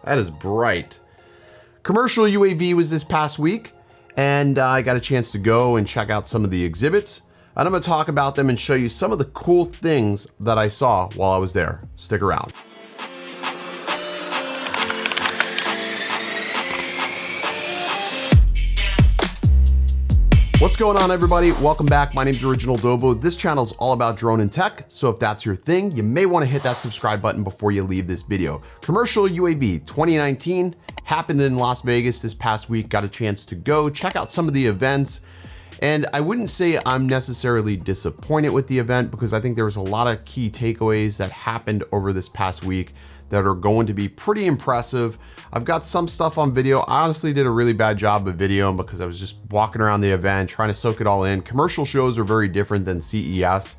That is bright. Commercial UAV was this past week, and I got a chance to go and check out some of the exhibits. And I'm gonna talk about them and show you some of the cool things that I saw while I was there. Stick around. What's going on, everybody? Welcome back. My name's Original Dobo. This channel is all about drone and tech, so if that's your thing, you may want to hit that subscribe button before you leave this video. Commercial UAV 2019 happened in Las Vegas this past week. Got a chance to go check out some of the events, and I wouldn't say I'm necessarily disappointed with the event because I think there was a lot of key takeaways that happened over this past week that are going to be pretty impressive. I've got some stuff on video. I honestly did a really bad job of video because I was just walking around the event, trying to soak it all in. Commercial shows are very different than CES.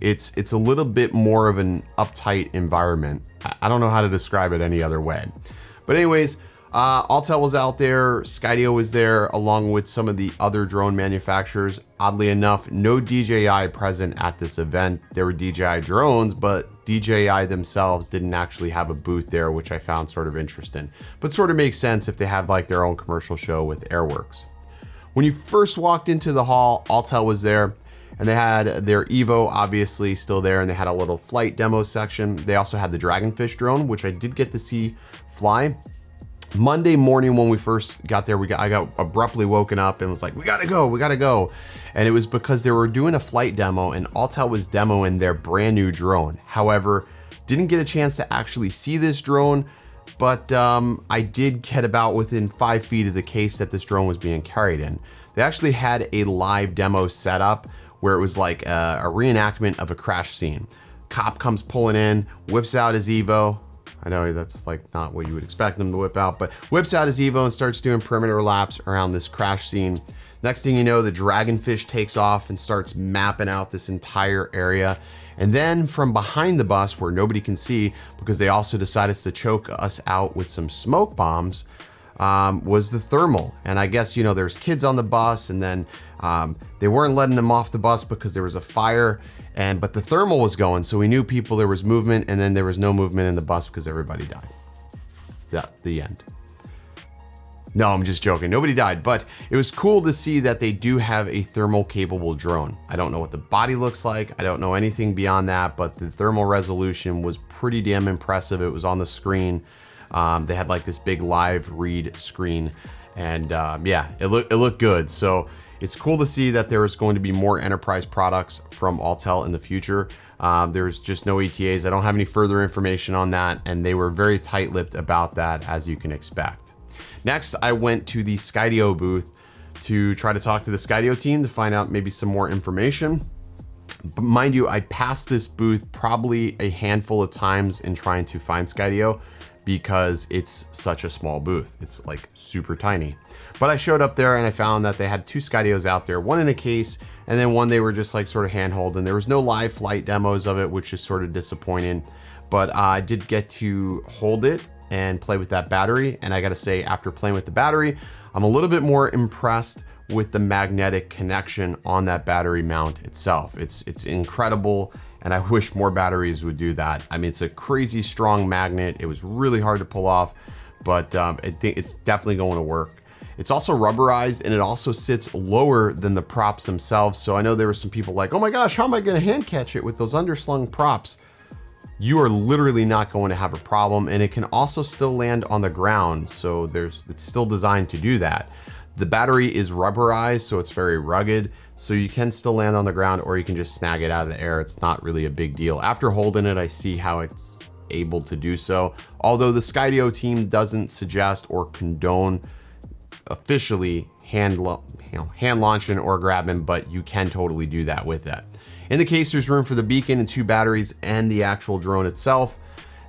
It's a little bit more of an uptight environment. I don't know how to describe it any other way. But anyways, Alltel was out there, Skydio was there, along with some of the other drone manufacturers. Oddly enough, no DJI present at this event. There were DJI drones, but DJI themselves didn't actually have a booth there, which I found sort of interesting, but sort of makes sense if they have like their own commercial show with Airworks. When you first walked into the hall, Alltel was there, and they had their Evo obviously still there, and they had a little flight demo section. They also had the Dragonfish drone, which I did get to see fly. Monday morning when we first got there, I got abruptly woken up and was like, we gotta go. And it was because they were doing a flight demo and Alltel was demoing their brand new drone. However, didn't get a chance to actually see this drone, but I did get about within 5 feet of the case that this drone was being carried in. They actually had a live demo set up where it was like a reenactment of a crash scene. Cop comes pulling in, whips out his Evo. I know that's like not what you would expect them to whip out, but whips out his Evo and starts doing perimeter laps around this crash scene. Next thing you know, the Dragonfish takes off and starts mapping out this entire area. And then from behind the bus where nobody can see, because they also decided to choke us out with some smoke bombs, was the thermal. And I guess, you know, there's kids on the bus, and then they weren't letting them off the bus because there was a fire. But the thermal was going, so we knew there was movement, and then there was no movement in the bus because everybody died. The end. No, I'm just joking. Nobody died, but it was cool to see that they do have a thermal capable drone. I don't know what the body looks like. I don't know anything beyond that, but the thermal resolution was pretty damn impressive. It was on the screen. They had like this big live read screen, and yeah, it looked good. So it's cool to see that there is going to be more enterprise products from Alltel in the future. There's just no ETAs. I don't have any further information on that, and they were very tight-lipped about that, as you can expect. Next, I went to the Skydio booth to try to talk to the Skydio team to find out maybe some more information. But mind you, I passed this booth probably a handful of times in trying to find Skydio because it's such a small booth. It's like super tiny. But I showed up there and I found that they had 2 Skydios out there, one in a case, and then one they were just like sort of handhold, and there was no live flight demos of it, which is sort of disappointing. But I did get to hold it and play with that battery. And I gotta say, after playing with the battery, I'm a little bit more impressed with the magnetic connection on that battery mount itself. It's incredible, and I wish more batteries would do that. I mean, it's a crazy strong magnet. It was really hard to pull off, but I think it's definitely going to work. It's also rubberized, and it also sits lower than the props themselves. So I know there were some people like, oh my gosh, how am I gonna hand catch it with those underslung props? You are literally not going to have a problem, and it can also still land on the ground. So it's still designed to do that. The battery is rubberized, so it's very rugged. So you can still land on the ground, or you can just snag it out of the air. It's not really a big deal. After holding it, I see how it's able to do so. Although the Skydio team doesn't suggest or condone officially hand launching or grabbing, but you can totally do that with that. In the case, there's room for the beacon and 2 batteries and the actual drone itself.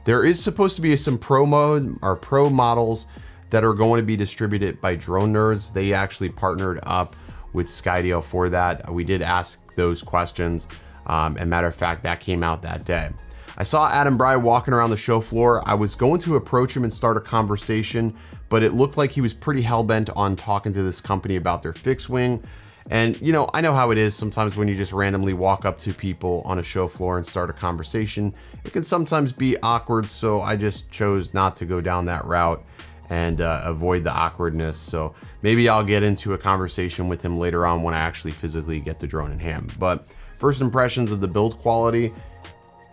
There is supposed to be some pro models that are going to be distributed by Drone Nerds. They actually partnered up with Skydio for that. We did ask those questions, and matter of fact, that came out that day. I saw Adam Bry walking around the show floor. I was going to approach him and start a conversation, but it looked like he was pretty hell-bent on talking to this company about their fixed wing. And you know, I know how it is sometimes when you just randomly walk up to people on a show floor and start a conversation. It can sometimes be awkward, so I just chose not to go down that route and avoid the awkwardness. So maybe I'll get into a conversation with him later on when I actually physically get the drone in hand. But first impressions of the build quality,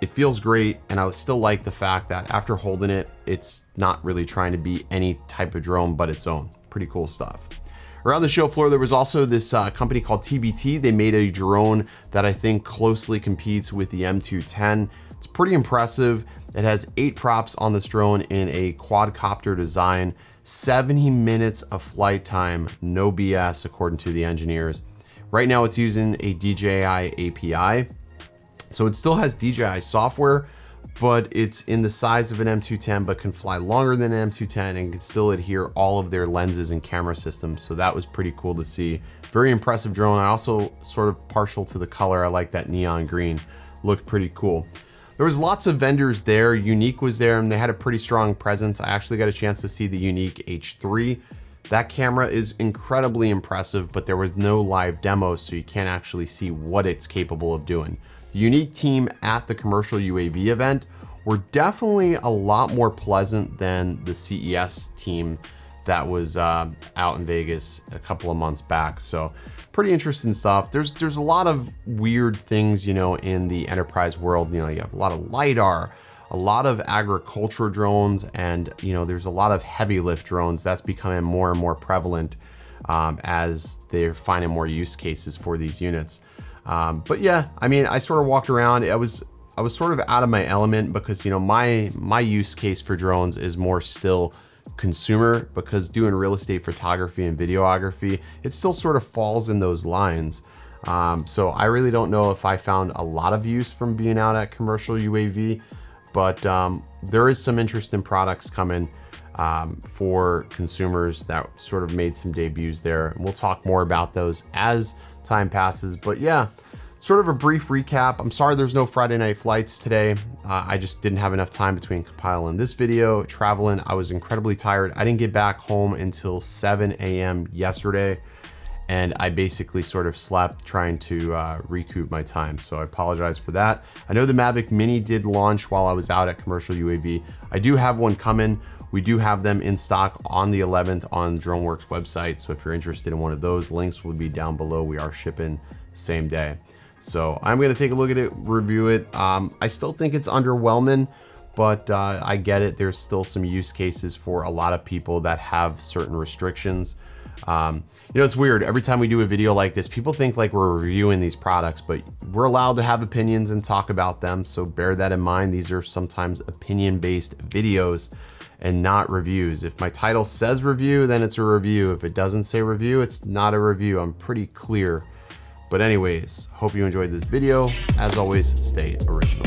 it feels great, and I still like the fact that after holding it, it's not really trying to be any type of drone but its own. Pretty cool stuff. Around the show floor, there was also this company called TVT. They made a drone that I think closely competes with the M210. It's pretty impressive. It has 8 props on this drone in a quadcopter design, 70 minutes of flight time, no BS according to the engineers. Right now it's using a DJI API. So it still has DJI software, but it's in the size of an M210, but can fly longer than an M210 and can still adhere all of their lenses and camera systems. So that was pretty cool to see. Very impressive drone. I also sort of partial to the color. I like that neon green, looked pretty cool. There was lots of vendors there. Unique was there and they had a pretty strong presence. I actually got a chance to see the Unique H3. That camera is incredibly impressive, but there was no live demo, so you can't actually see what it's capable of doing. The Unique team at the commercial UAV event were definitely a lot more pleasant than the CES team that was out in Vegas a couple of months back. So pretty interesting stuff. There's a lot of weird things, you know, in the enterprise world. You know, you have a lot of LiDAR, a lot of agriculture drones, and you know, there's a lot of heavy lift drones that's becoming more and more prevalent as they're finding more use cases for these units. But yeah, I mean, I sort of walked around. I was sort of out of my element because, you know, my use case for drones is more still consumer, because doing real estate photography and videography, it still sort of falls in those lines. So I really don't know if I found a lot of use from being out at commercial UAV, but there is some interesting products coming for consumers that sort of made some debuts there. And we'll talk more about those as time passes. But yeah, sort of a brief recap. I'm sorry there's no Friday night flights today. I just didn't have enough time between compiling this video, traveling. I was incredibly tired. I didn't get back home until 7 a.m. yesterday. And I basically sort of slept trying to recoup my time. So I apologize for that. I know the Mavic Mini did launch while I was out at commercial UAV. I do have one coming. We do have them in stock on the 11th on DroneWorks website. So if you're interested in one of those, links will be down below. We are shipping same day. So I'm gonna take a look at it, review it. I still think it's underwhelming, but I get it. There's still some use cases for a lot of people that have certain restrictions. You know, it's weird. Every time we do a video like this, people think like we're reviewing these products, but we're allowed to have opinions and talk about them. So bear that in mind. These are sometimes opinion-based videos and not reviews. If my title says review, then it's a review. If it doesn't say review, it's not a review. I'm pretty clear. But anyways, hope you enjoyed this video. As always, stay original.